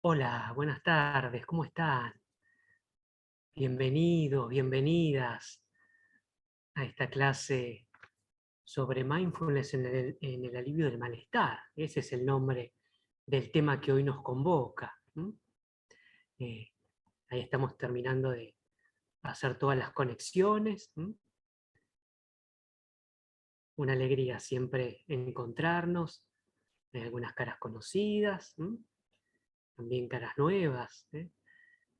Hola, buenas tardes, ¿cómo están? Bienvenidos, bienvenidas a esta clase sobre mindfulness en el alivio del malestar. Ese es el nombre del tema que hoy nos convoca. Eh, Ahí estamos terminando de hacer todas las conexiones. Una alegría siempre encontrarnos, hay algunas caras conocidas, también caras nuevas.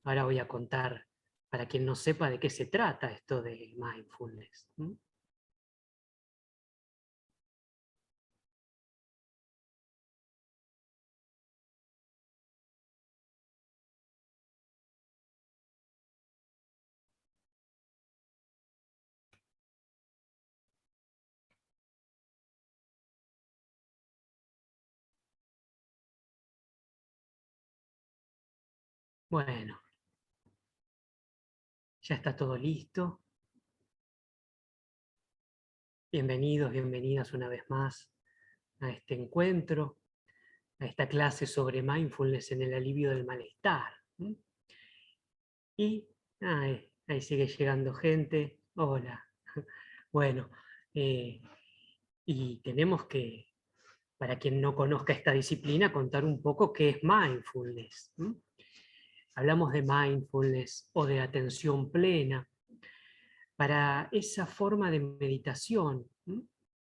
Ahora voy a contar, para quien no sepa de qué se trata esto de mindfulness. Bueno, ya está todo listo. Bienvenidos, bienvenidas una vez más a este encuentro, a esta clase sobre mindfulness en el alivio del malestar. Y ahí sigue llegando gente. Hola. Bueno, eh, y tenemos que, para quien no conozca esta disciplina, contar un poco qué es mindfulness. Hablamos de mindfulness o de atención plena para esa forma de meditación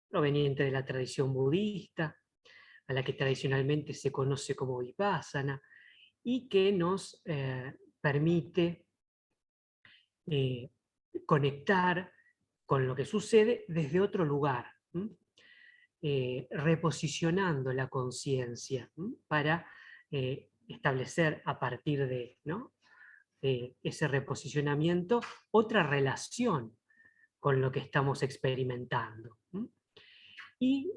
proveniente de la tradición budista, a la que tradicionalmente se conoce como vipassana, y que nos permite eh, conectar con lo que sucede desde otro lugar, reposicionando la conciencia para establecer a partir de, ¿no?, de ese reposicionamiento otra relación con lo que estamos experimentando. Y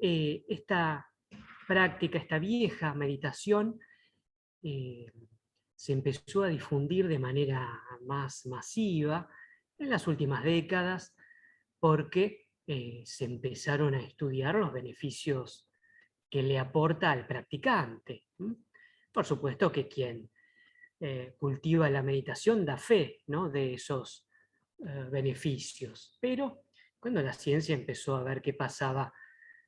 esta práctica, esta vieja meditación, eh, se empezó a difundir de manera más masiva en las últimas décadas porque se empezaron a estudiar los beneficios que le aporta al practicante. Por supuesto que quien cultiva la meditación da fe, ¿no?, de esos beneficios, pero cuando la ciencia empezó a ver qué pasaba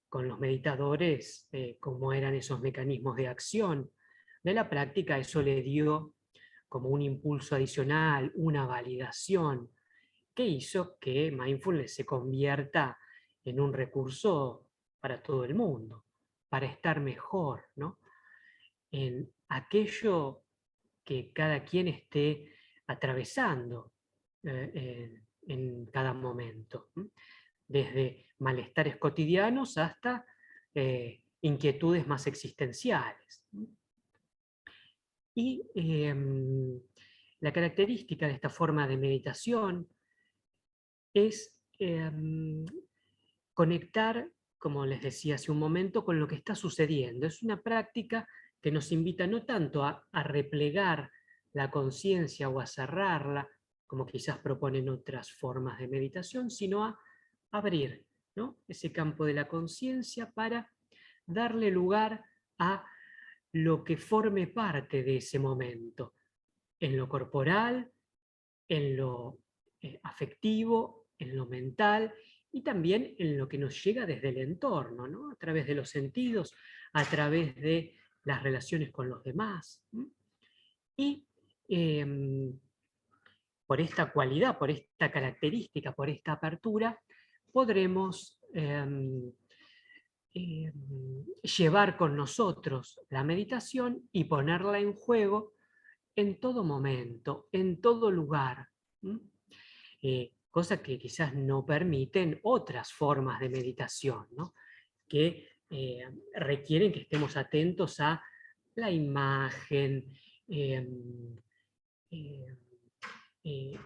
con los meditadores, cómo eran esos mecanismos de acción de la práctica, eso le dio como un impulso adicional, una validación, que hizo que mindfulness se convierta en un recurso para todo el mundo, para estar mejor, ¿no?, en aquello que cada quien esté atravesando en cada momento, desde malestares cotidianos hasta inquietudes más existenciales. Y la característica de esta forma de meditación es conectar, como les decía hace un momento, con lo que está sucediendo. Es una práctica que nos invita no tanto a replegar la conciencia o a cerrarla, como quizás proponen otras formas de meditación, sino a abrir, ¿no?, ese campo de la conciencia para darle lugar a lo que forme parte de ese momento, en lo corporal, en lo afectivo, en lo mental y también en lo que nos llega desde el entorno, ¿no?, a través de los sentidos, a través de las relaciones con los demás. Y em, por esta cualidad, por esta característica, por esta apertura, podremos llevar con nosotros la meditación y ponerla en juego en todo momento, en todo lugar. Cosa que quizás no permiten otras formas de meditación, ¿no?, que requieren que estemos atentos a la imagen, eh, eh,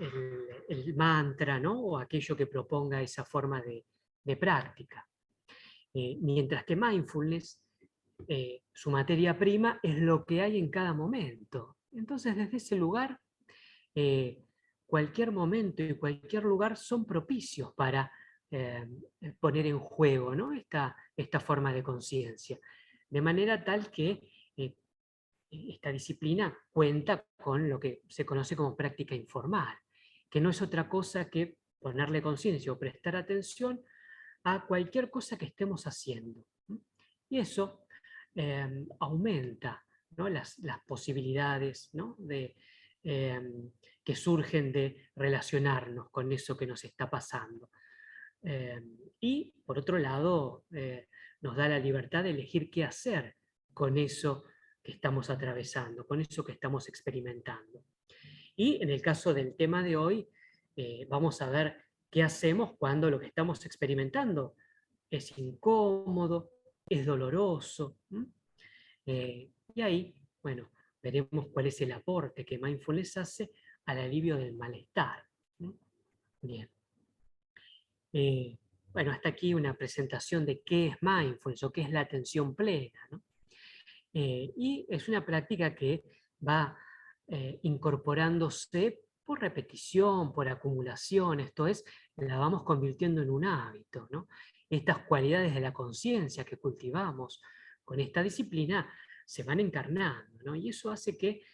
el mantra, ¿no?, o aquello que proponga esa forma de práctica. Mientras que mindfulness, su materia prima es lo que hay en cada momento. Entonces, desde ese lugar, eh, cualquier momento y cualquier lugar son propicios para eh, poner en juego, ¿no?, esta forma de conciencia. De manera tal que esta disciplina cuenta con lo que se conoce como práctica informal, que no es otra cosa que ponerle conciencia o prestar atención a cualquier cosa que estemos haciendo. Y eso aumenta, ¿no?, las posibilidades, ¿no?, eh, que surgen de relacionarnos con eso que nos está pasando. Eh, y por otro lado, nos da la libertad de elegir qué hacer con eso que estamos atravesando, con eso que estamos experimentando. Y en el caso del tema de hoy, vamos a ver qué hacemos cuando lo que estamos experimentando es incómodo, es doloroso. Y ahí, bueno, veremos cuál es el aporte que mindfulness hace al alivio del malestar. Bien. Eh, bueno, hasta aquí una presentación de qué es mindfulness o qué es la atención plena, ¿no? Y es una práctica que va incorporándose por repetición, por acumulación, esto es, la vamos convirtiendo en un hábito, ¿no? Estas cualidades de la conciencia que cultivamos con esta disciplina se van encarnando, ¿no? Y eso hace que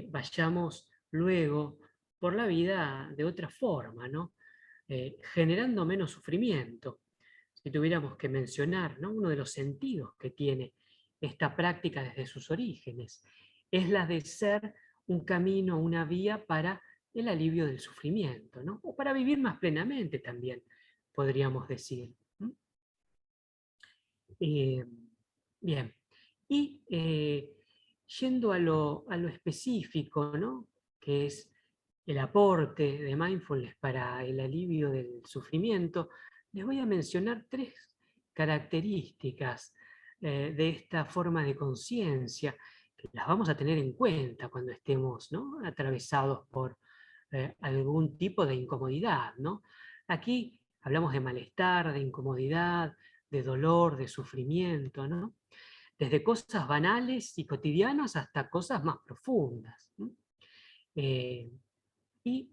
vayamos luego por la vida de otra forma, ¿no? Generando menos sufrimiento. Si tuviéramos que mencionar, ¿no?, uno de los sentidos que tiene esta práctica desde sus orígenes, es la de ser un camino, una vía para el alivio del sufrimiento, ¿no?, o para vivir más plenamente también, podríamos decir. Eh, Bien, y yendo a lo específico, ¿no?, que es el aporte de mindfulness para el alivio del sufrimiento, les voy a mencionar tres características de esta forma de conciencia, que las vamos a tener en cuenta cuando estemos, ¿no?, atravesados por algún tipo de incomodidad, ¿no? Aquí hablamos de malestar, de incomodidad, de dolor, de sufrimiento, ¿no? Desde cosas banales y cotidianas hasta cosas más profundas. Eh, y,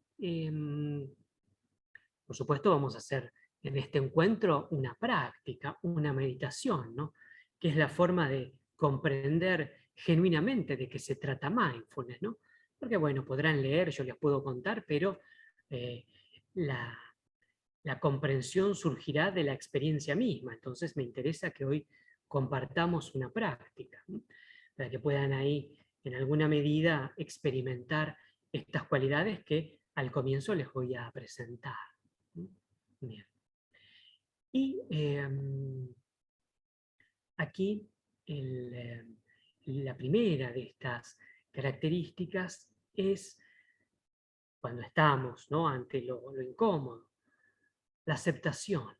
por supuesto, vamos a hacer en este encuentro una práctica, una meditación, ¿no?, que es la forma de comprender genuinamente de qué se trata mindfulness, ¿no? Porque, bueno, podrán leer, yo les puedo contar, pero eh, la, la comprensión surgirá de la experiencia misma. Entonces me interesa que hoy compartamos una práctica, ¿no?, para que puedan ahí en alguna medida experimentar estas cualidades que al comienzo les voy a presentar. Bien. Y aquí la primera de estas características es cuando estamos, ¿no?, ante lo incómodo, la aceptación.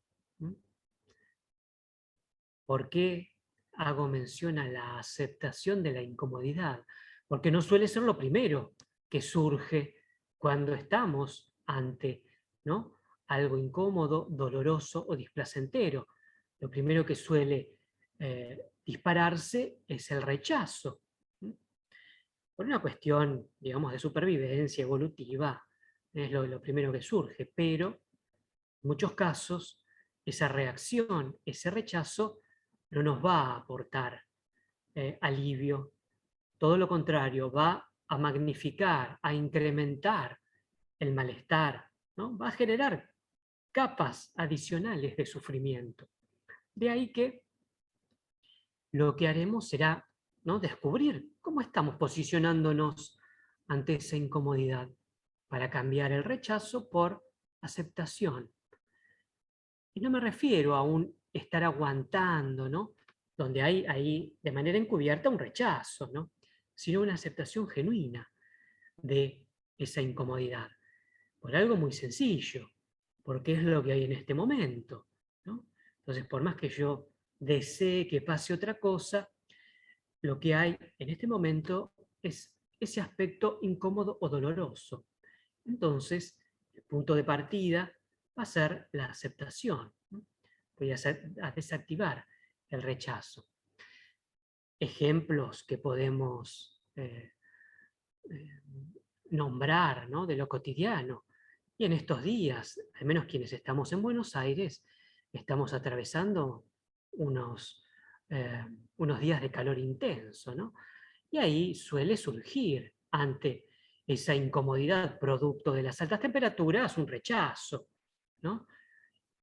¿Por qué hago mención a la aceptación de la incomodidad? Porque no suele ser lo primero que surge cuando estamos ante, ¿no?, algo incómodo, doloroso o displacentero. Lo primero que suele dispararse es el rechazo. Por una cuestión, digamos, de supervivencia evolutiva, es lo primero que surge, pero en muchos casos esa reacción, ese rechazo, no nos va a aportar alivio. Todo lo contrario, va a magnificar, a incrementar el malestar, ¿no? Va a generar capas adicionales de sufrimiento. De ahí que lo que haremos será, ¿no?, descubrir cómo estamos posicionándonos ante esa incomodidad para cambiar el rechazo por aceptación. Y no me refiero a un estar aguantando, ¿no?, donde hay ahí de manera encubierta un rechazo, ¿no?, sino una aceptación genuina de esa incomodidad, por algo muy sencillo, porque es lo que hay en este momento, ¿no? Entonces, por más que yo desee que pase otra cosa, lo que hay en este momento es ese aspecto incómodo o doloroso. Entonces, el punto de partida va a ser la aceptación, ¿no? Voy a desactivar el rechazo. Ejemplos que podemos eh, nombrar, ¿no?, de lo cotidiano. Y en estos días, al menos quienes estamos en Buenos Aires, estamos atravesando unos, unos días de calor intenso, ¿no? Y ahí suele surgir ante esa incomodidad producto de las altas temperaturas un rechazo, ¿no?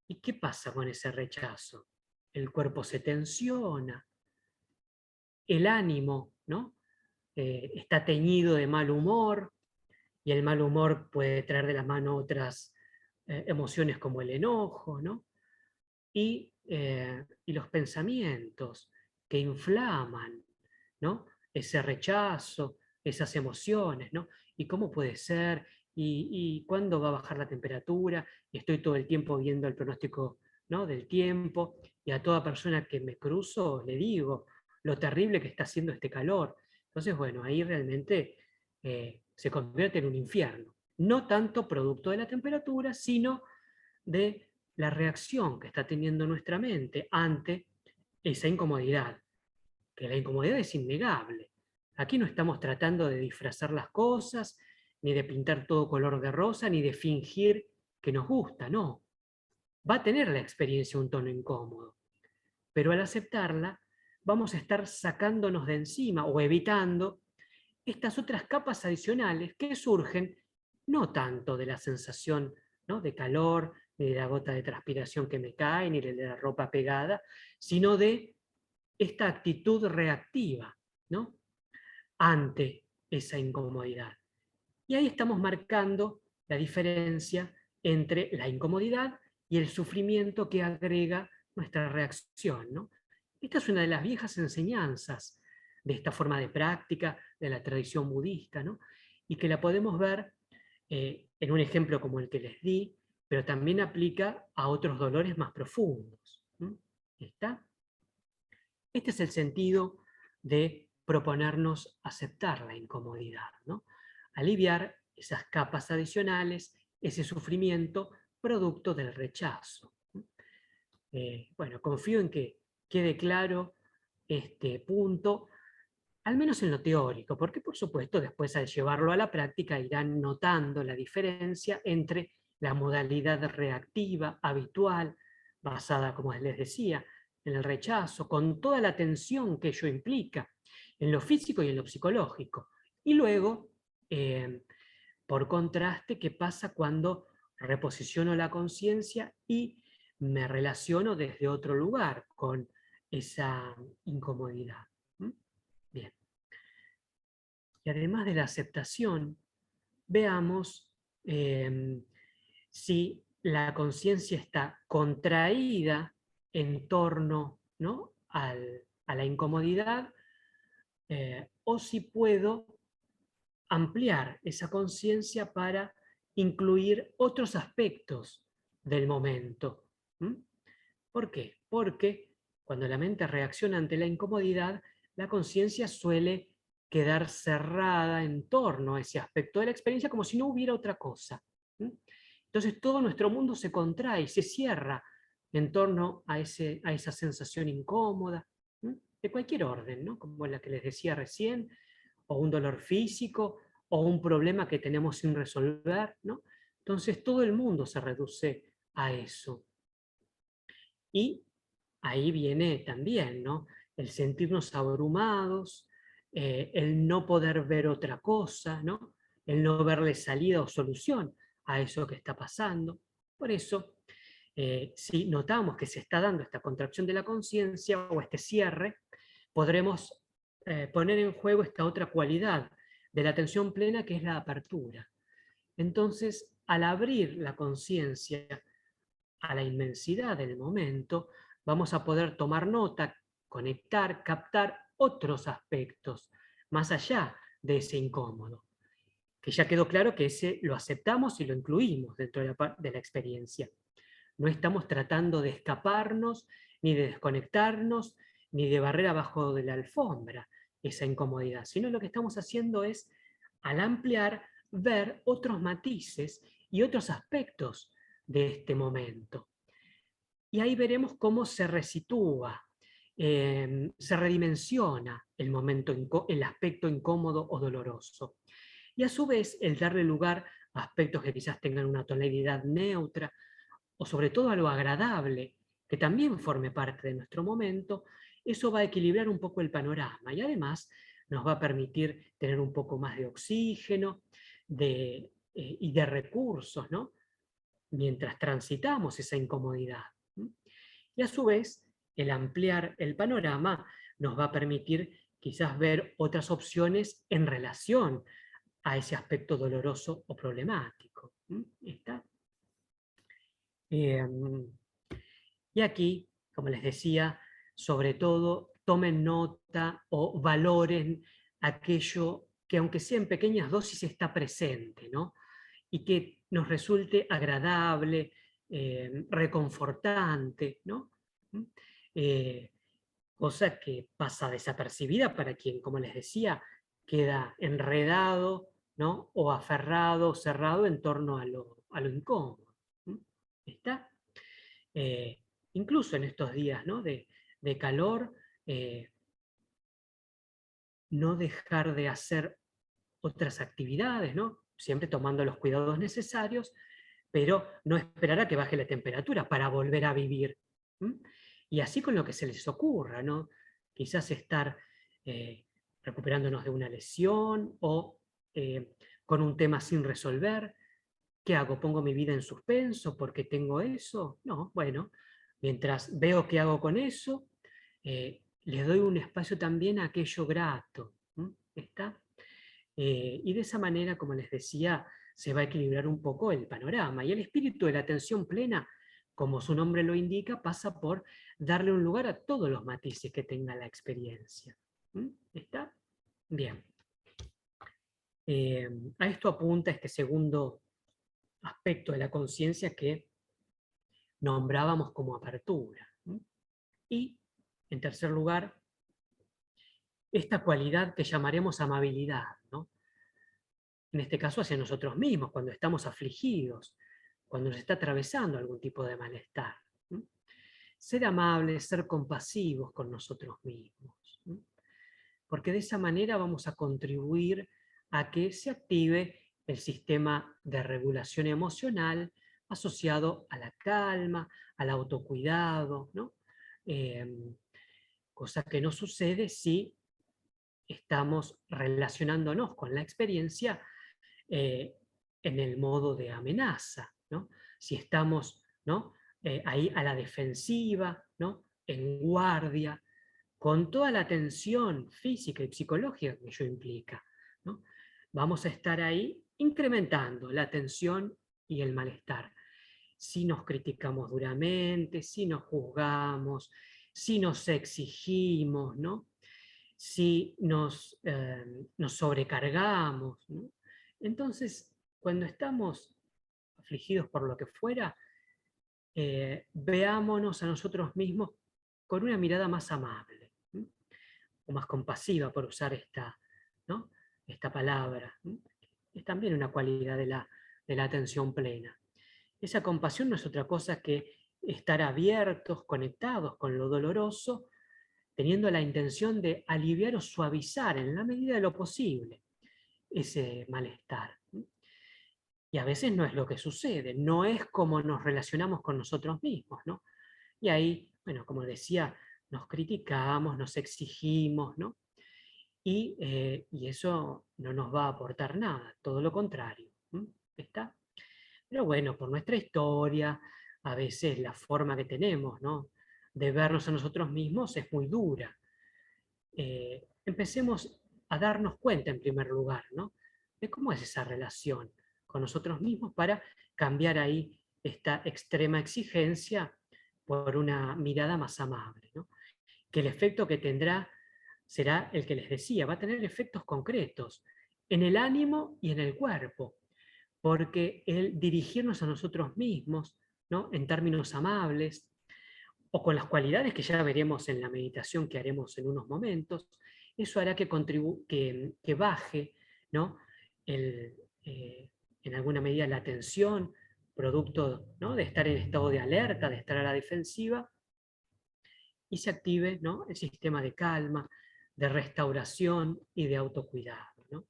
¿Y qué pasa con ese rechazo? El cuerpo se tensiona, el ánimo, ¿no? Está teñido de mal humor, y el mal humor puede traer de la mano otras emociones como el enojo, ¿no? Y los pensamientos que inflaman, ¿no? Ese rechazo, esas emociones, ¿no? ¿Y cómo puede ser? ¿Y cuándo va a bajar la temperatura? Y estoy todo el tiempo viendo el pronóstico, ¿no? Del tiempo, y a toda persona que me cruzo le digo lo terrible que está haciendo este calor. Entonces, bueno, ahí realmente se convierte en un infierno. No tanto producto de la temperatura, sino de la reacción que está teniendo nuestra mente ante esa incomodidad, que la incomodidad es innegable. Aquí no estamos tratando de disfrazar las cosas, ni de pintar todo color de rosa, ni de fingir que nos gusta, no. Va a tener la experiencia un tono incómodo, pero al aceptarla vamos a estar sacándonos de encima o evitando estas otras capas adicionales que surgen no tanto de la sensación, ¿no? de calor, ni de la gota de transpiración que me cae, ni de la ropa pegada, sino de esta actitud reactiva, ¿no? ante esa incomodidad. Y ahí estamos marcando la diferencia entre la incomodidad y el sufrimiento que agrega nuestra reacción, ¿no? Esta es una de las viejas enseñanzas de esta forma de práctica de la tradición budista, ¿no? Y que la podemos ver en un ejemplo como el que les di, pero también aplica a otros dolores más profundos. ¿Está? Este es el sentido de proponernos aceptar la incomodidad, ¿no? Aliviar esas capas adicionales, ese sufrimiento producto del rechazo. Bueno, confío en que quede claro este punto, al menos en lo teórico, porque por supuesto después al llevarlo a la práctica irán notando la diferencia entre la modalidad reactiva habitual, basada, como les decía, en el rechazo, con toda la tensión que ello implica, en lo físico y en lo psicológico. Y luego, por contraste, ¿qué pasa cuando reposiciono la conciencia y me relaciono desde otro lugar con esa incomodidad? ¿Mm? Bien. Y además de la aceptación, veamos si la conciencia está contraída en torno, ¿no? a la incomodidad, o si puedo ampliar esa conciencia para incluir otros aspectos del momento. ¿Mm? ¿Por qué? Porque cuando la mente reacciona ante la incomodidad, la conciencia suele quedar cerrada en torno a ese aspecto de la experiencia como si no hubiera otra cosa. Entonces todo nuestro mundo se contrae, se cierra en torno a esa sensación incómoda, de cualquier orden, ¿no? Como la que les decía recién, o un dolor físico, o un problema que tenemos sin resolver, ¿no? Entonces todo el mundo se reduce a eso. Y ahí viene también, ¿no? El sentirnos abrumados, el no poder ver otra cosa, ¿no? El no verle salida o solución a eso que está pasando. Por eso, si notamos que se está dando esta contracción de la conciencia o este cierre, podremos poner en juego esta otra cualidad de la atención plena, que es la apertura. Entonces, al abrir la conciencia a la inmensidad del momento, vamos a poder tomar nota, conectar, captar otros aspectos, más allá de ese incómodo, que ya quedó claro que ese lo aceptamos y lo incluimos dentro de la experiencia. No estamos tratando de escaparnos, ni de desconectarnos, ni de barrer abajo de la alfombra esa incomodidad, sino lo que estamos haciendo es, al ampliar, ver otros matices y otros aspectos de este momento. Y ahí veremos cómo se resitúa, se redimensiona el momento, el aspecto incómodo o doloroso. Y a su vez, el darle lugar a aspectos que quizás tengan una tonalidad neutra, o sobre todo a lo agradable, que también forme parte de nuestro momento, eso va a equilibrar un poco el panorama y además nos va a permitir tener un poco más de oxígeno y de recursos, ¿no? Mientras transitamos esa incomodidad. Y a su vez, el ampliar el panorama nos va a permitir quizás ver otras opciones en relación a ese aspecto doloroso o problemático. ¿Está? Y aquí, como les decía, sobre todo tomen nota o valoren aquello que aunque sea en pequeñas dosis está presente, ¿no? Y que nos resulte agradable, reconfortante, ¿no? Eh, Cosa que pasa desapercibida para quien, como les decía, queda enredado, ¿no? O aferrado, cerrado en torno a lo incómodo. ¿Está? Eh, Incluso en estos días, ¿no? de calor, eh, no dejar de hacer otras actividades, ¿no? Siempre tomando los cuidados necesarios, pero no esperar a que baje la temperatura para volver a vivir. Y así con lo que se les ocurra, ¿no? Quizás estar eh, recuperándonos de una lesión o con un tema sin resolver. ¿Qué hago? ¿Pongo mi vida en suspenso porque tengo eso? No, bueno, mientras veo qué hago con eso, le doy un espacio también a aquello grato. ¿Está? Y de esa manera, como les decía, se va a equilibrar un poco el panorama. Y el espíritu de la atención plena, como su nombre lo indica, pasa por darle un lugar a todos los matices que tenga la experiencia. ¿Está? Bien. A esto apunta este segundo aspecto de la conciencia que nombrábamos como apertura. Y, en tercer lugar, esta cualidad que llamaremos amabilidad, ¿no? En este caso hacia nosotros mismos, cuando estamos afligidos, cuando nos está atravesando algún tipo de malestar. Ser amables, ser compasivos con nosotros mismos. Porque de esa manera vamos a contribuir a que se active el sistema de regulación emocional asociado a la calma, al autocuidado, ¿no? Cosa que no sucede si estamos relacionándonos con la experiencia eh, en el modo de amenaza, ¿no? Si estamos, ¿no? Ahí a la defensiva, ¿no? En guardia, con toda la tensión física y psicológica que ello implica, ¿no? Vamos a estar ahí incrementando la tensión y el malestar. Si nos criticamos duramente, si nos juzgamos, si nos exigimos, ¿no? Si nos sobrecargamos, ¿no? Entonces, cuando estamos afligidos por lo que fuera, veámonos a nosotros mismos con una mirada más amable, o más compasiva, por usar ¿no? esta palabra. Es también una cualidad de la atención plena. Esa compasión no es otra cosa que estar abiertos, conectados con lo doloroso, teniendo la intención de aliviar o suavizar en la medida de lo posible ese malestar. Y a veces no es lo que sucede, no es como nos relacionamos con nosotros mismos, ¿no? Y ahí, bueno, como decía, nos criticamos, nos exigimos, ¿no? Y eso no nos va a aportar nada, todo lo contrario. ¿Está? Pero bueno, por nuestra historia, a veces la forma que tenemos, ¿no? de vernos a nosotros mismos es muy dura. Empecemos a darnos cuenta, en primer lugar, ¿no? de cómo es esa relación con nosotros mismos para cambiar ahí esta extrema exigencia por una mirada más amable, ¿no? Que el efecto que tendrá será el que les decía, va a tener efectos concretos en el ánimo y en el cuerpo, porque el dirigirnos a nosotros mismos, ¿no? en términos amables, o con las cualidades que ya veremos en la meditación que haremos en unos momentos, eso hará que baje, ¿no? el, eh, en alguna medida la tensión, producto, ¿no? de estar en estado de alerta, de estar a la defensiva, y se active, ¿no? el sistema de calma, de restauración y de autocuidado, ¿no?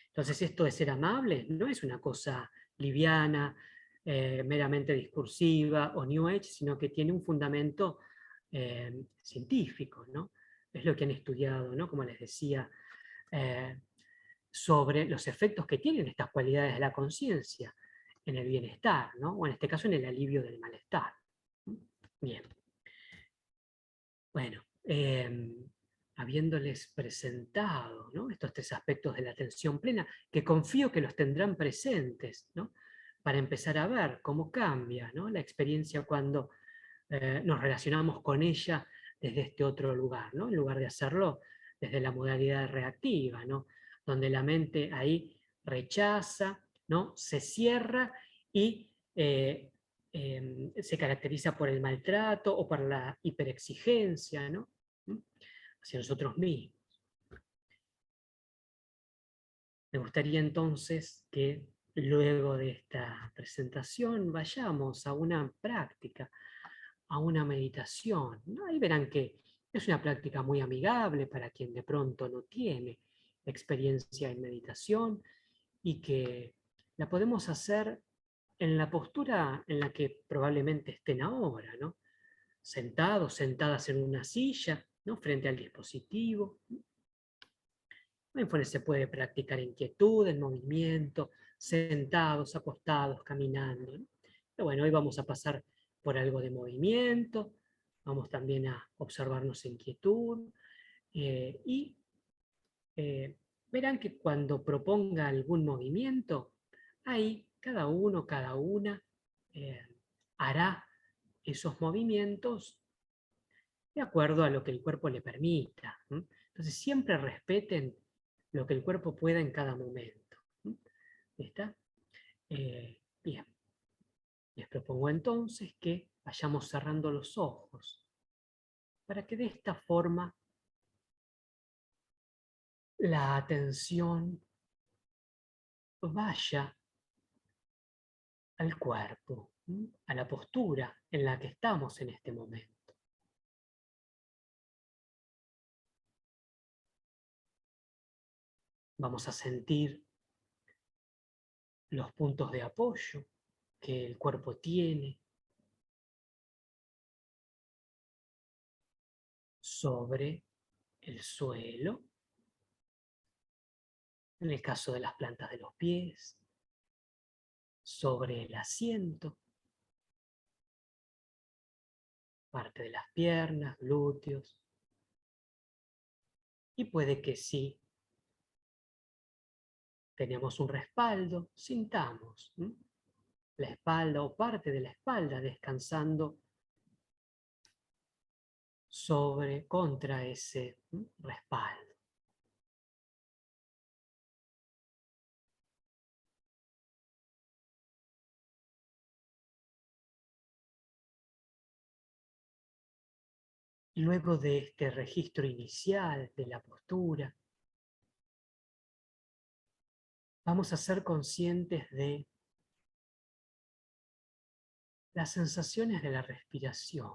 Entonces esto de ser amable no es una cosa liviana, meramente discursiva o New Age, sino que tiene un fundamento científico, ¿no? Es lo que han estudiado, ¿no? Como les decía, eh, sobre los efectos que tienen estas cualidades de la conciencia en el bienestar, ¿no? O en este caso en el alivio del malestar. Bien. Bueno, habiéndoles presentado, ¿no?, estos tres aspectos de la atención plena, que confío que los tendrán presentes, ¿no?, para empezar a ver cómo cambia, ¿no?, la experiencia cuando nos relacionamos con ella desde este otro lugar, ¿no?, en lugar de hacerlo desde la modalidad reactiva, ¿no?, donde la mente ahí rechaza, ¿no?, se cierra y se caracteriza por el maltrato o por la hiperexigencia, ¿no?, hacia nosotros mismos. Me gustaría entonces que luego de esta presentación vayamos a una práctica, a una meditación, ¿no? Ahí verán que es una práctica muy amigable para quien de pronto no tiene experiencia en meditación y que la podemos hacer en la postura en la que probablemente estén ahora, ¿no? Sentados, sentadas en una silla, ¿no?, frente al dispositivo. Mindfulness se puede practicar en quietud, en movimiento, sentados, acostados, caminando, ¿no? Pero bueno, hoy vamos a pasar por algo de movimiento, vamos también a observarnos en quietud y verán que cuando proponga algún movimiento, ahí cada uno, cada una eh, hará esos movimientos de acuerdo a lo que el cuerpo le permita. Entonces siempre respeten lo que el cuerpo pueda en cada momento. ¿Está? Bien, les propongo entonces que vayamos cerrando los ojos para que de esta forma la atención vaya al cuerpo, a la postura en la que estamos en este momento. Vamos a sentir los puntos de apoyo que el cuerpo tiene sobre el suelo, en el caso de las plantas de los pies, sobre el asiento, parte de las piernas, glúteos, y puede que si tenemos un respaldo, sintamos la espalda o parte de la espalda descansando contra ese respaldo. Luego de este registro inicial de la postura, vamos a ser conscientes de las sensaciones de la respiración.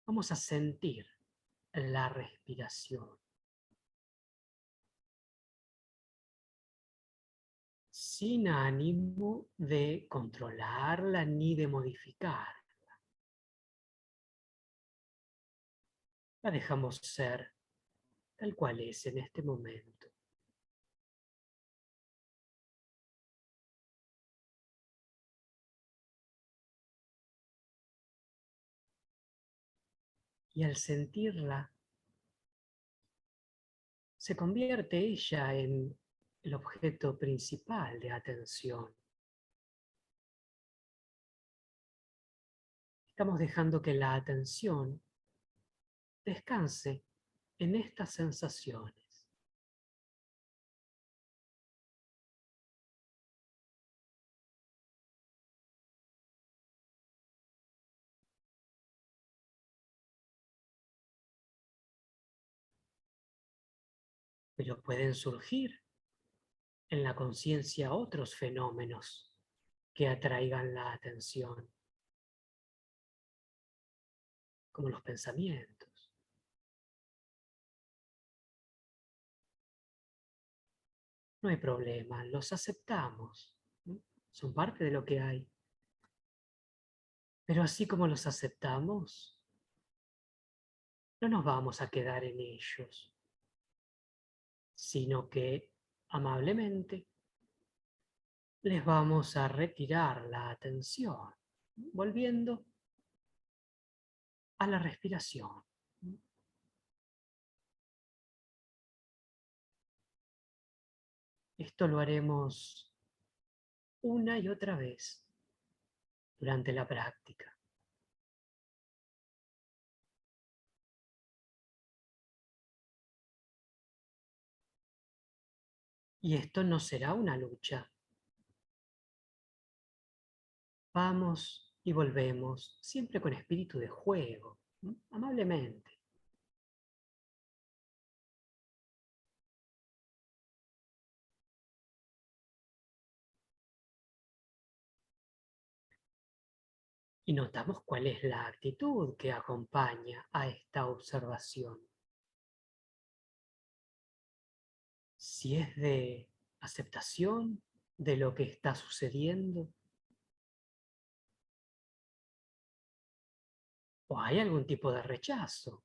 Vamos a sentir la respiración, sin ánimo de controlarla ni de modificarla. La dejamos ser tal cual es en este momento. Y al sentirla, se convierte ella en el objeto principal de atención. Estamos dejando que la atención descanse en estas sensaciones. Pero pueden surgir en la conciencia otros fenómenos que atraigan la atención, como los pensamientos. No hay problema, los aceptamos. Son parte de lo que hay. Pero así como los aceptamos, no nos vamos a quedar en ellos. sino que amablemente les vamos a retirar la atención, volviendo a la respiración. Esto lo haremos una y otra vez durante la práctica. Y esto no será una lucha. Vamos y volvemos, siempre con espíritu de juego, amablemente. Y notamos cuál es la actitud que acompaña a esta observación. Si es de aceptación de lo que está sucediendo, o hay algún tipo de rechazo.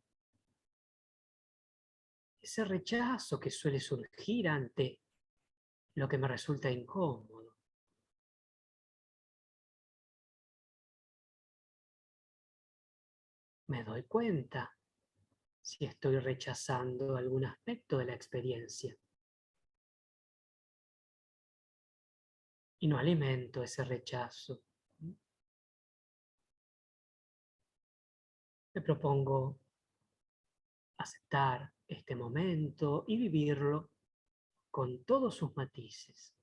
Ese rechazo que suele surgir ante lo que me resulta incómodo. Me doy cuenta si estoy rechazando algún aspecto de la experiencia. Y no alimento ese rechazo. Me propongo aceptar este momento y vivirlo con todos sus matices.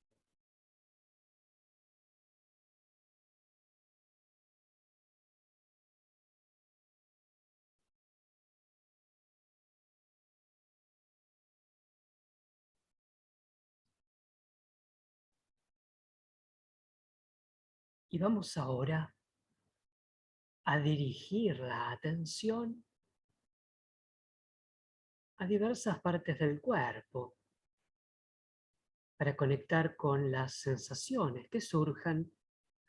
Y vamos ahora a dirigir la atención a diversas partes del cuerpo para conectar con las sensaciones que surjan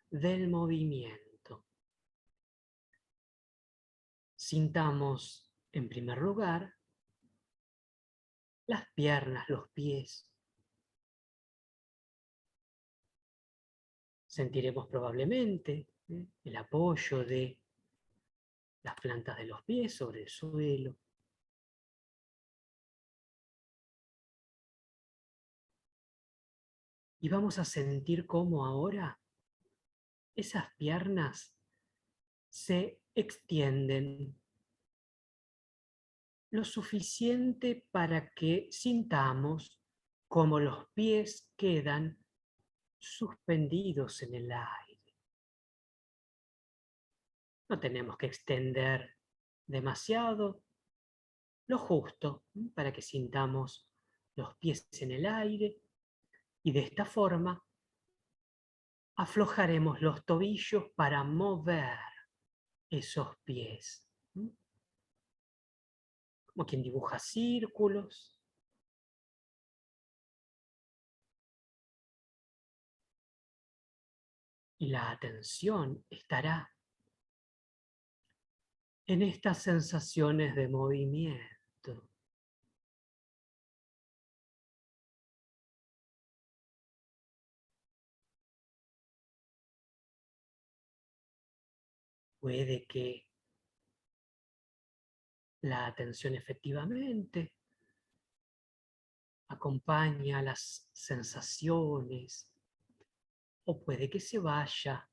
del movimiento. Sintamos, en primer lugar, las piernas, los pies. Sentiremos probablemente el apoyo de las plantas de los pies sobre el suelo. Y vamos a sentir cómo ahora esas piernas se extienden lo suficiente para que sintamos cómo los pies quedan suspendidos en el aire. No tenemos que extender demasiado, lo justo para que sintamos los pies en el aire y de esta forma aflojaremos los tobillos para mover esos pies. Como quien dibuja círculos. Y la atención estará en estas sensaciones de movimiento. Puede que la atención efectivamente acompañe a las sensaciones o puede que se vaya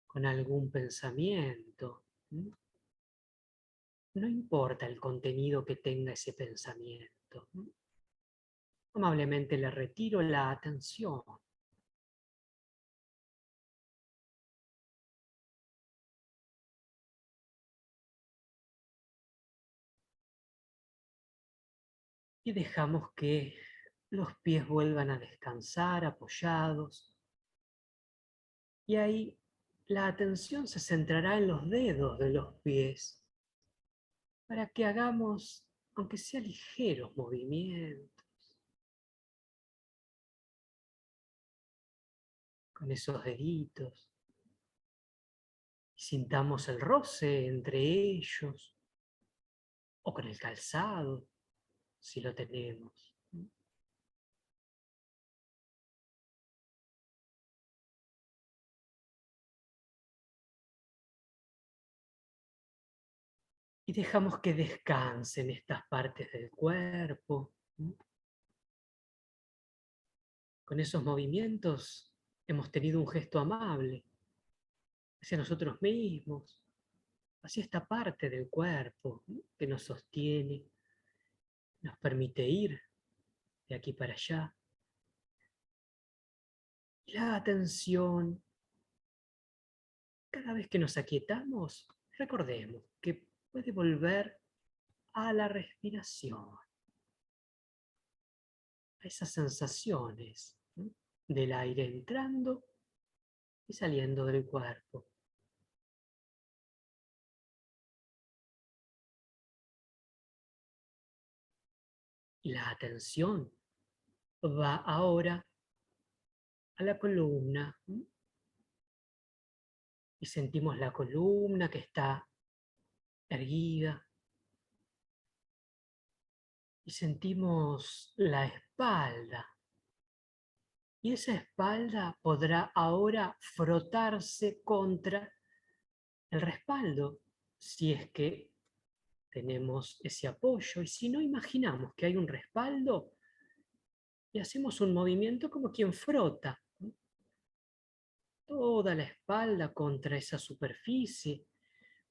con algún pensamiento. No importa el contenido que tenga ese pensamiento. Amablemente le retiro la atención. Y dejamos que los pies vuelvan a descansar apoyados. Y ahí la atención se centrará en los dedos de los pies para que hagamos, aunque sea ligeros movimientos, con esos deditos. Y sintamos el roce entre ellos o con el calzado, si lo tenemos. Y dejamos que descansen estas partes del cuerpo. Con esos movimientos hemos tenido un gesto amable hacia nosotros mismos, hacia esta parte del cuerpo que nos sostiene, nos permite ir de aquí para allá. Y la atención, cada vez que nos aquietamos, recordemos que puede volver a la respiración, a esas sensaciones del aire entrando y saliendo del cuerpo. Y la atención va ahora a la columna y sentimos la columna que está erguida y sentimos la espalda. Y esa espalda podrá ahora frotarse contra el respaldo, si es que tenemos ese apoyo. Y si no, imaginamos que hay un respaldo y hacemos un movimiento como quien frota toda la espalda contra esa superficie,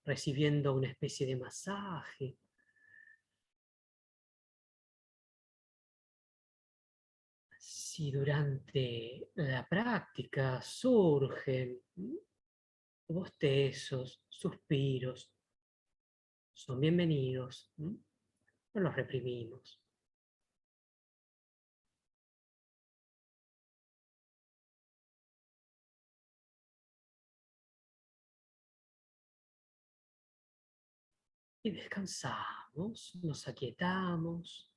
recibiendo una especie de masaje. Si durante la práctica surgen bostezos, suspiros, son bienvenidos, no los reprimimos. Y descansamos, nos aquietamos.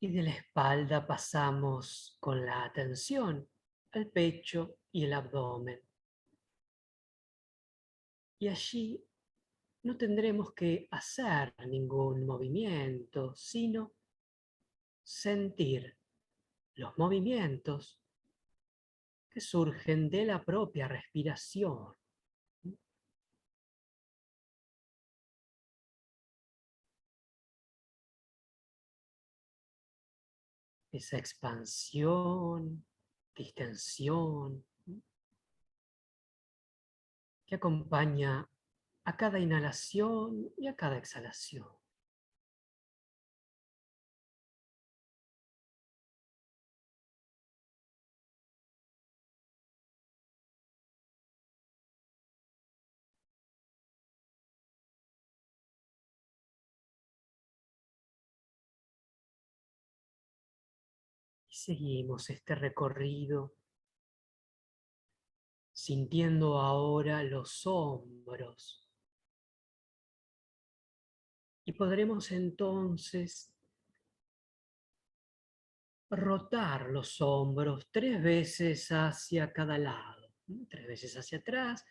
Y de la espalda pasamos con la atención al pecho y el abdomen. Y allí no tendremos que hacer ningún movimiento, sino sentir los movimientos que surgen de la propia respiración. Esa expansión, distensión, que acompaña a cada inhalación y a cada exhalación. Y seguimos este recorrido sintiendo ahora los hombros. Y podremos entonces rotar los hombros 3 veces hacia cada lado. 3 veces hacia atrás,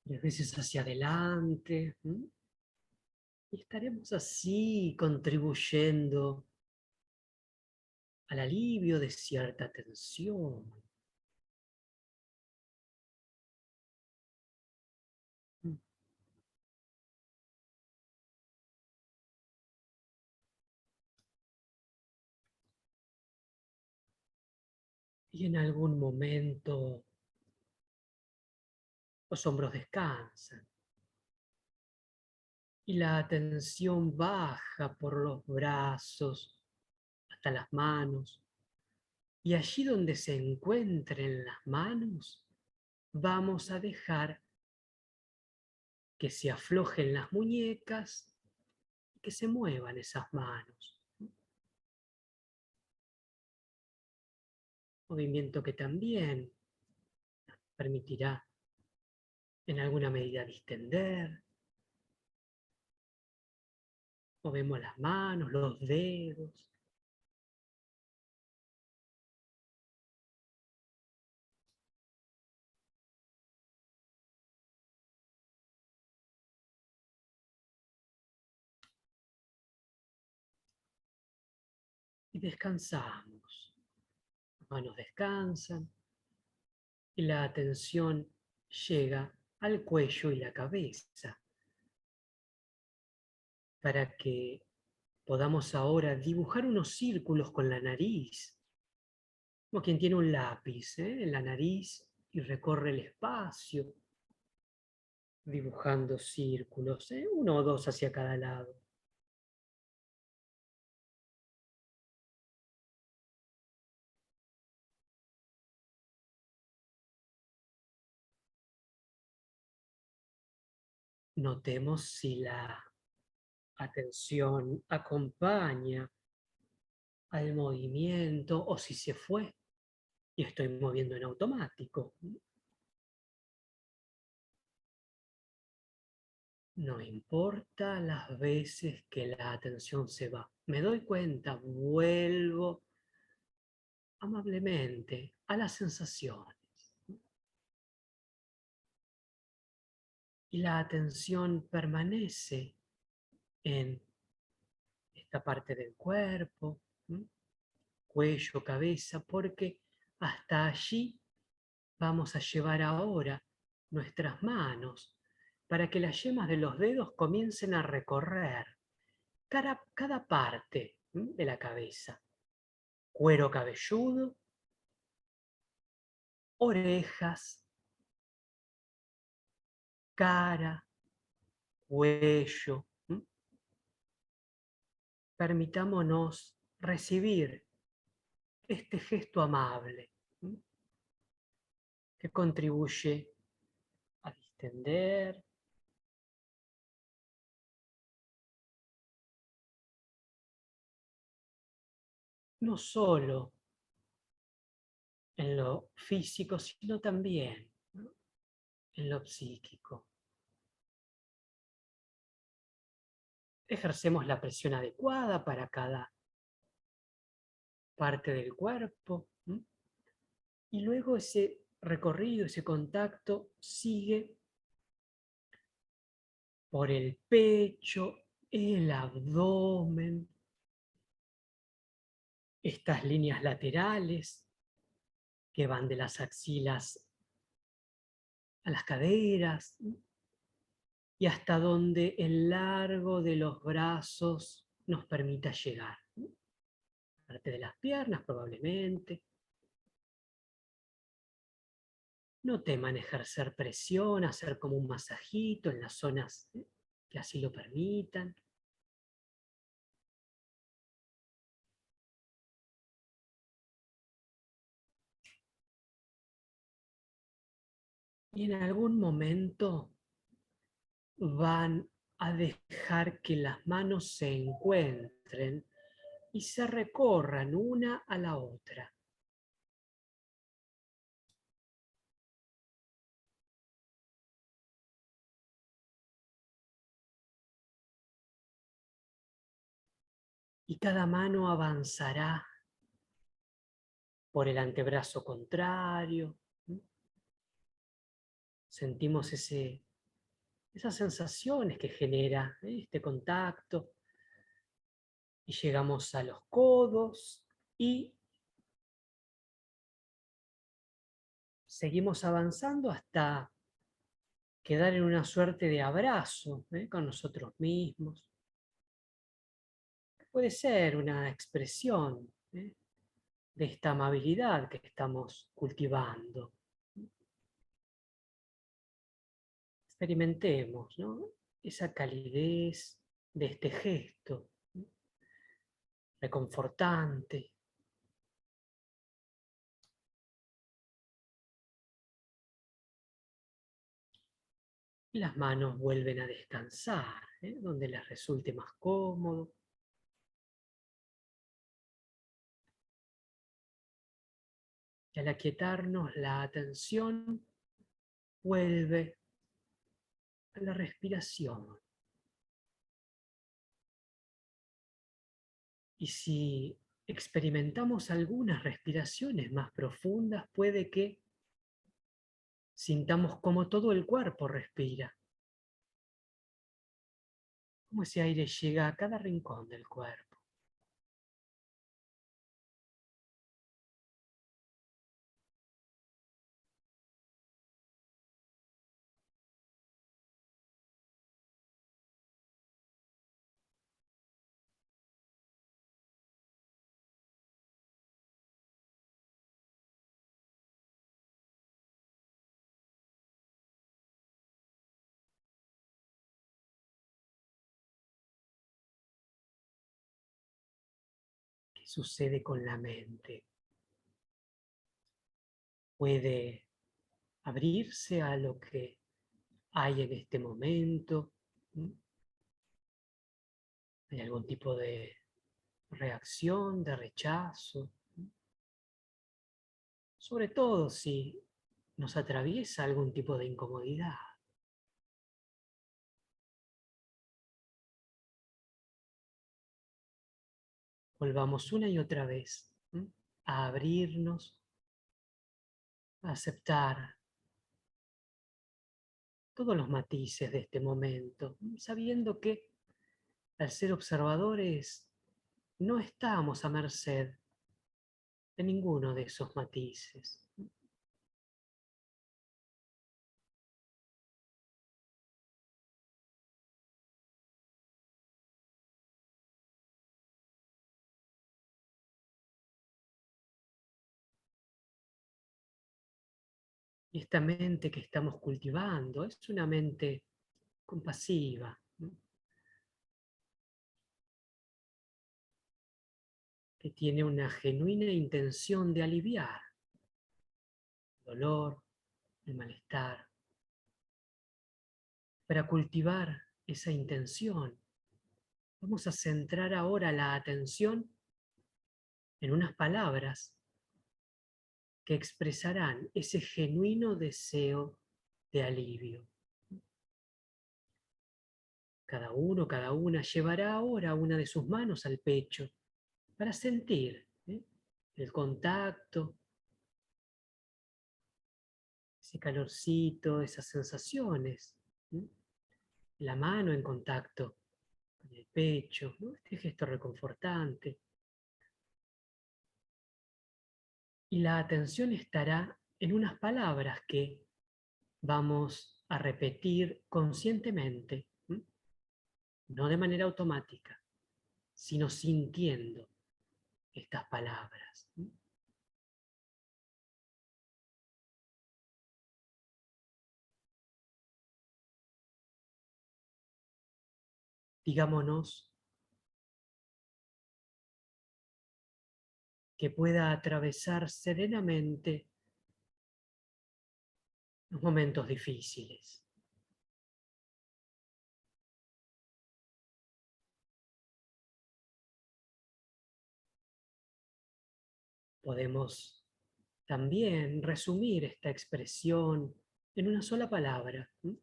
3 veces hacia adelante. Y estaremos así contribuyendo al alivio de cierta tensión. Y en algún momento los hombros descansan y la atención baja por los brazos hasta las manos. Y allí donde se encuentren las manos, vamos a dejar que se aflojen las muñecas y que se muevan esas manos. Movimiento que también permitirá en alguna medida distender. Movemos las manos, los dedos. y descansamos. Las manos descansan y la atención llega al cuello y la cabeza para que podamos ahora dibujar unos círculos con la nariz, como quien tiene un lápiz en la nariz y recorre el espacio, dibujando círculos, uno o dos hacia cada lado. Notemos si la atención acompaña al movimiento o si se fue y estoy moviendo en automático. No importa las veces que la atención se va. Me doy cuenta, vuelvo amablemente a las sensaciones. Y la atención permanece en esta parte del cuerpo, ¿m? Cuello, cabeza, porque hasta allí vamos a llevar ahora nuestras manos para que las yemas de los dedos comiencen a recorrer cada parte de la cabeza. Cuero cabelludo, orejas, cara, cuello. Permitámonos recibir este gesto amable que contribuye a distender, no solo en lo físico, sino también, ¿no?, en lo psíquico. Ejercemos la presión adecuada para cada parte del cuerpo, y luego ese recorrido, ese contacto sigue por el pecho, el abdomen, estas líneas laterales que van de las axilas a las caderas y hasta donde el largo de los brazos nos permita llegar. Parte de las piernas probablemente. No teman ejercer presión, hacer como un masajito en las zonas que así lo permitan. Y en algún momento van a dejar que las manos se encuentren y se recorran una a la otra. Y cada mano avanzará por el antebrazo contrario. Sentimos esas sensaciones que genera este contacto. Y llegamos a los codos y seguimos avanzando hasta quedar en una suerte de abrazo con nosotros mismos. Puede ser una expresión de esta amabilidad que estamos cultivando. Experimentemos, ¿no?, esa calidez de este gesto reconfortante. Y las manos vuelven a descansar, donde les resulte más cómodo. Y al aquietarnos la atención vuelve a la respiración. Y si experimentamos algunas respiraciones más profundas, puede que sintamos como todo el cuerpo respira, como ese aire llega a cada rincón del cuerpo. ¿Qué sucede con la mente? Puede abrirse a lo que hay en este momento. ¿Mm? ¿Hay algún tipo de reacción, de rechazo? ¿Mm? Sobre todo si nos atraviesa algún tipo de incomodidad. Volvamos una y otra vez, ¿m?, a abrirnos, a aceptar todos los matices de este momento, ¿m?, sabiendo que al ser observadores no estamos a merced de ninguno de esos matices. Y esta mente que estamos cultivando es una mente compasiva, ¿m?, que tiene una genuina intención de aliviar el dolor, el malestar. Para cultivar esa intención, vamos a centrar ahora la atención en unas palabras que expresarán ese genuino deseo de alivio. Cada uno, cada una llevará ahora una de sus manos al pecho para sentir, el contacto, ese calorcito, esas sensaciones. ¿Sí? La mano en contacto con el pecho, ¿no?, este gesto reconfortante. Y la atención estará en unas palabras que vamos a repetir conscientemente, ¿m?, no de manera automática, sino sintiendo estas palabras. ¿M? Digámonos que pueda atravesar serenamente los momentos difíciles. Podemos también resumir esta expresión en una sola palabra: ¿m?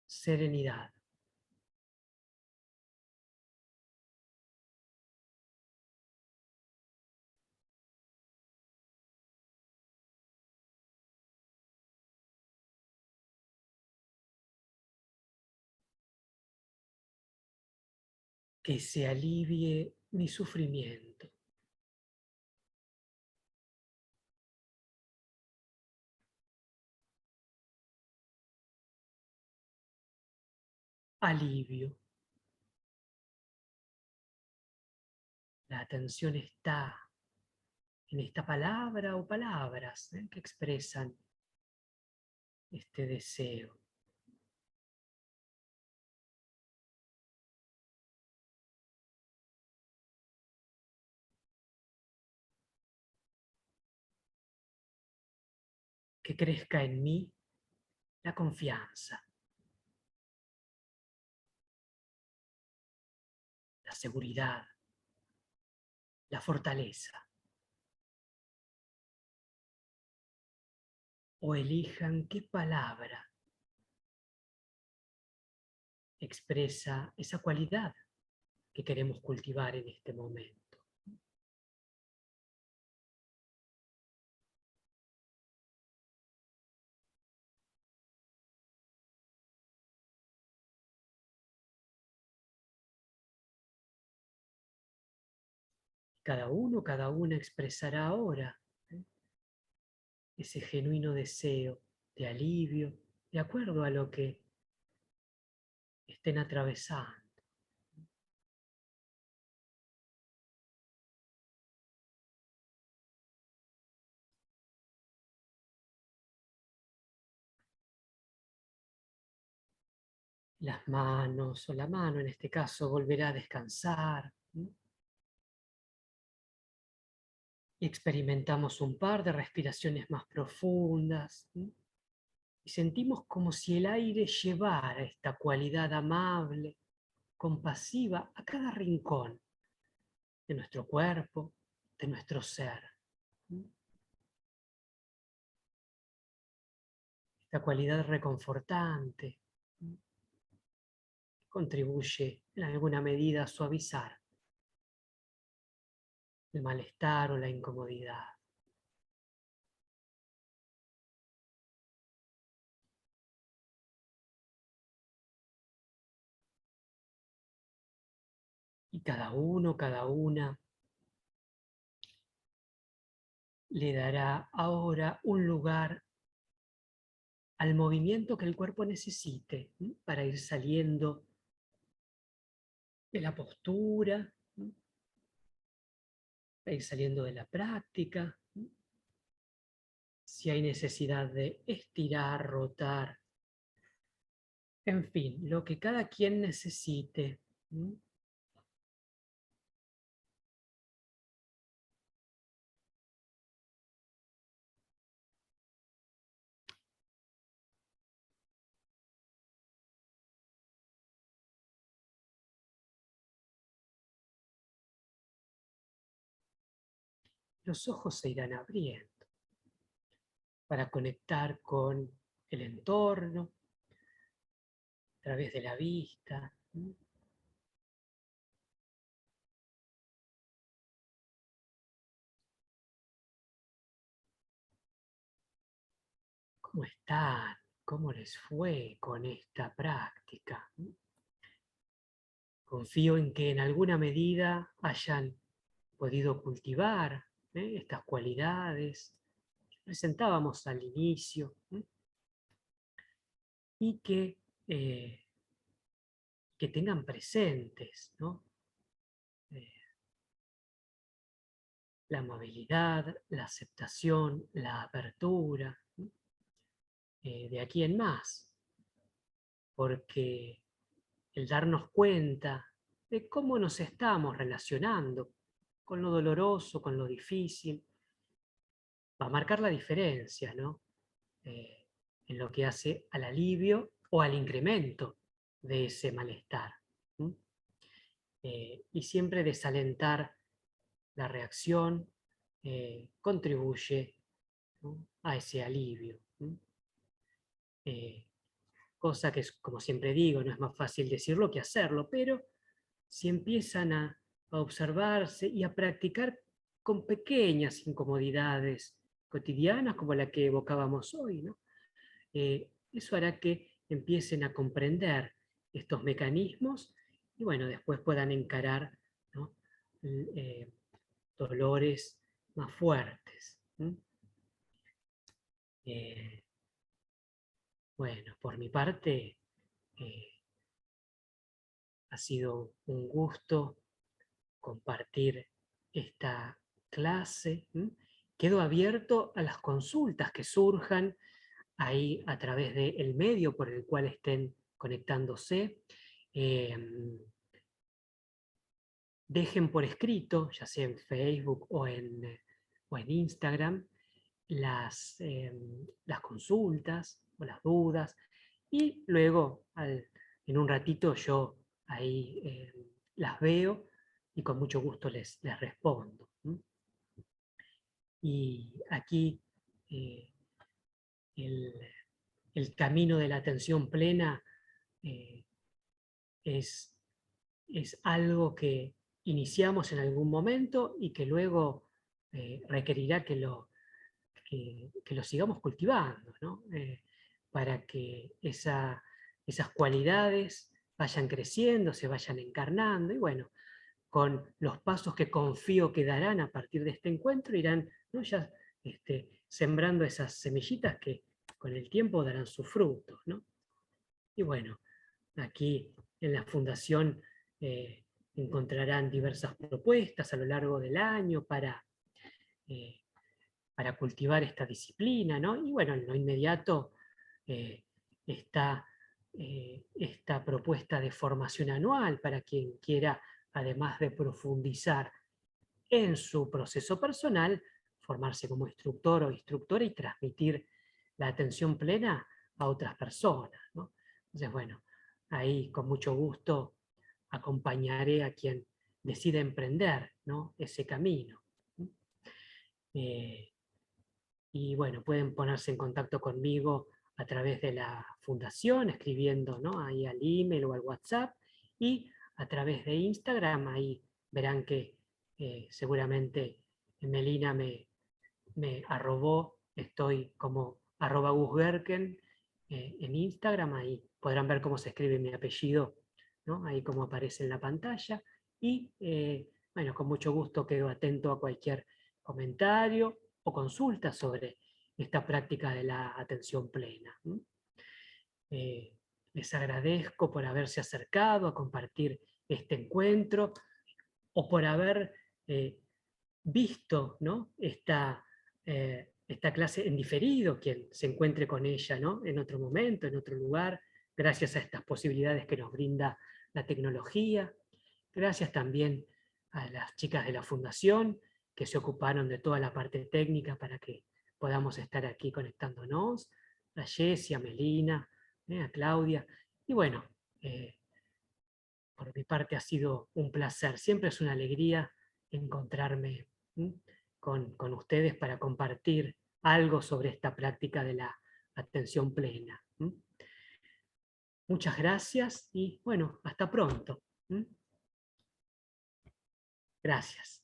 Serenidad. Que se alivie mi sufrimiento. Alivio. La atención está en esta palabra o palabras, que expresan este deseo. Que crezca en mí la confianza, la seguridad, la fortaleza. O elijan qué palabra expresa esa cualidad que queremos cultivar en este momento. Cada uno, cada una expresará ahora, ¿eh?, ese genuino deseo de alivio, de acuerdo a lo que estén atravesando. Las manos o la mano en este caso volverá a descansar, ¿m?, Experimentamos un par de respiraciones más profundas. Y sentimos como si el aire llevara esta cualidad amable, compasiva, a cada rincón de nuestro cuerpo, de nuestro ser. Esta cualidad reconfortante contribuye en alguna medida a suavizar el malestar o la incomodidad. Y cada uno, cada una, le dará ahora un lugar al movimiento que el cuerpo necesite para ir saliendo de la postura, para ir saliendo de la práctica. Si hay necesidad de estirar, rotar, en fin, lo que cada quien necesite. Los ojos se irán abriendo para conectar con el entorno a través de la vista. ¿Cómo están? ¿Cómo les fue con esta práctica? Confío en que en alguna medida hayan podido cultivar estas cualidades que presentábamos al inicio y eh, que tengan presentes, ¿no? Eh, la amabilidad, la aceptación, la apertura, de aquí en más, porque el darnos cuenta de cómo nos estamos relacionando con lo doloroso, con lo difícil, va a marcar la diferencia, ¿no? Eh, en lo que hace al alivio o al incremento de ese malestar. Y siempre desalentar la reacción contribuye, ¿no?, a ese alivio. Eh, Cosa que, como siempre digo, no es más fácil decirlo que hacerlo, pero si empiezan a observarse y a practicar con pequeñas incomodidades cotidianas como la que evocábamos hoy, ¿no? Eso hará que empiecen a comprender estos mecanismos y bueno, después puedan encarar, ¿no?, dolores más fuertes. Eh, bueno, por mi parte, eh, ha sido un gusto compartir esta clase. Quedo abierto a las consultas que surjan ahí a través del medio por el cual estén conectándose. Dejen por escrito, ya sea en Facebook o en Instagram, las consultas o las dudas, y luego en un ratito yo ahí las veo y con mucho gusto les respondo. Y aquí eh, el, el camino de la atención plena eh, es, es algo que iniciamos en algún momento y que luego requerirá que lo sigamos cultivando, ¿no? Para que esas cualidades vayan creciendo, se vayan encarnando y bueno, con los pasos que confío que darán a partir de este encuentro, irán, ¿no?, ya sembrando esas semillitas que con el tiempo darán sus frutos, ¿no? Y bueno, aquí en la Fundación eh, encontrarán diversas propuestas a lo largo del año eh, para cultivar esta disciplina, ¿no? Y bueno, en lo inmediato eh, está esta propuesta de formación anual para quien quiera, además de profundizar en su proceso personal, formarse como instructor o instructora y transmitir la atención plena a otras personas, ¿no? Entonces, bueno, ahí con mucho gusto acompañaré a quien decida emprender, ¿no?, ese camino. Eh, y bueno, pueden ponerse en contacto conmigo a través de la fundación, escribiendo, ¿no?, ahí al email o al WhatsApp, y a través de Instagram. Ahí verán que seguramente Melina me arrobó, estoy como @gusgerken en Instagram. Ahí podrán ver cómo se escribe mi apellido, ¿no?, ahí como aparece en la pantalla. Y bueno, con mucho gusto quedo atento a cualquier comentario o consulta sobre esta práctica de la atención plena. Eh, Les agradezco por haberse acercado a compartir este encuentro, o por haber visto, ¿no?, esta clase en diferido, quien se encuentre con ella, ¿no?, en otro momento, en otro lugar, gracias a estas posibilidades que nos brinda la tecnología. Gracias también a las chicas de la Fundación que se ocuparon de toda la parte técnica para que podamos estar aquí conectándonos, a Jessie, a Melina, a Claudia. Y bueno, por mi parte ha sido un placer. Siempre es una alegría encontrarme con ustedes para compartir algo sobre esta práctica de la atención plena. Muchas gracias y bueno, hasta pronto. Gracias.